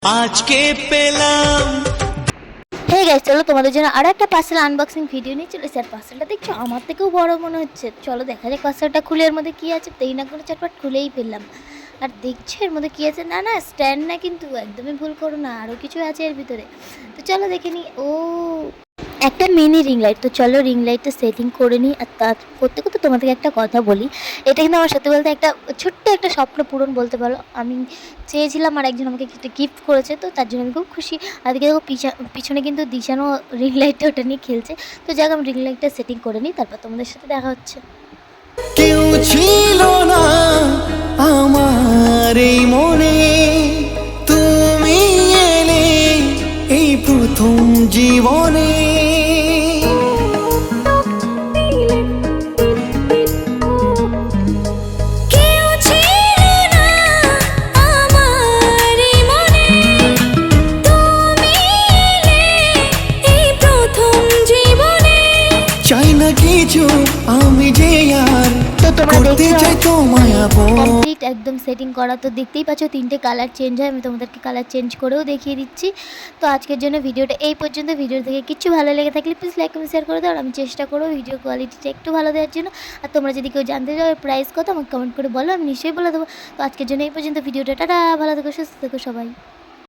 আজকে পেলাম। Hey guys, চলো তোমাদের জন্য আরো একটা পার্সেল আনবক্সিং ভিডিও নিয়ে চলেছে। আর পার্সেলটা দেখছো আমার থেকেও বড় মনে হচ্ছে। চলো দেখা যাক পার্সেলটা খুলে এর মধ্যে কি আছে। দেরি না করে চটপট খুলেই ফেললাম। আর দেখছো এর মধ্যে কি আছে। না না, স্ট্যান্ড না, কিন্তু একদমই ভুল করো না, আরও কিছু আছে এর ভিতরে। তো চলো দেখে নিই। ও, একটা মিনি রিং লাইট। তো চলো রিং লাইটটা সেটিং করে নিই। আর তা করতে করতে তোমাদেরকে একটা কথা বলি, এটা কিন্তু আমার সত্যি বলতে একটা ছোট্ট একটা স্বপ্ন পূরণ বলতে পারো। আমি চেয়েছিলাম আর একজন আমাকে একটা গিফট করেছে, তো তার জন্য আমি খুব খুশি। আর এদিকে দেখো পিছনে কিন্তু দিশানো রিং লাইটটা ওটা নিয়ে খেলছে। তো যাক, আমি রিং লাইটটা সেটিং করে নিই, তারপর তোমাদের সাথে দেখা হচ্ছে। কেউ ছিল না আমার এই মনে, তুমি এলে এই প্রথম জীবনে। চাই না কিছু আমি যে আর তো তোমরা করতে দেখছো চাই তোমায় আপন। কমপ্লিট একদম সেটিং করা। তো দেখতেই পাচ্ছ তিনটে কালার চেঞ্জ হয়। আমি তোমাদেরকে কালার চেঞ্জ করেও দেখিয়ে দিচ্ছি। তো আজকের জন্য ভিডিওটা এই পর্যন্ত। ভিডিও থেকে কিছু ভালো লেগে থাকলে প্লিজ লাইক কমেন্ট শেয়ার করে দাও। আর আমি চেষ্টা করবো ভিডিও কোয়ালিটিটা একটু ভালো দেওয়ার জন্য। আর তোমরা যদি কেউ জানতে চাও প্রাইস কত, আমাকে কমেন্ট করে বলো, আমি নিশ্চয়ই বলে দেবো। তো আজকের জন্য এই পর্যন্ত ভিডিওটা। টাটা, ভালো থেকো, সুস্থ থেকো সবাই।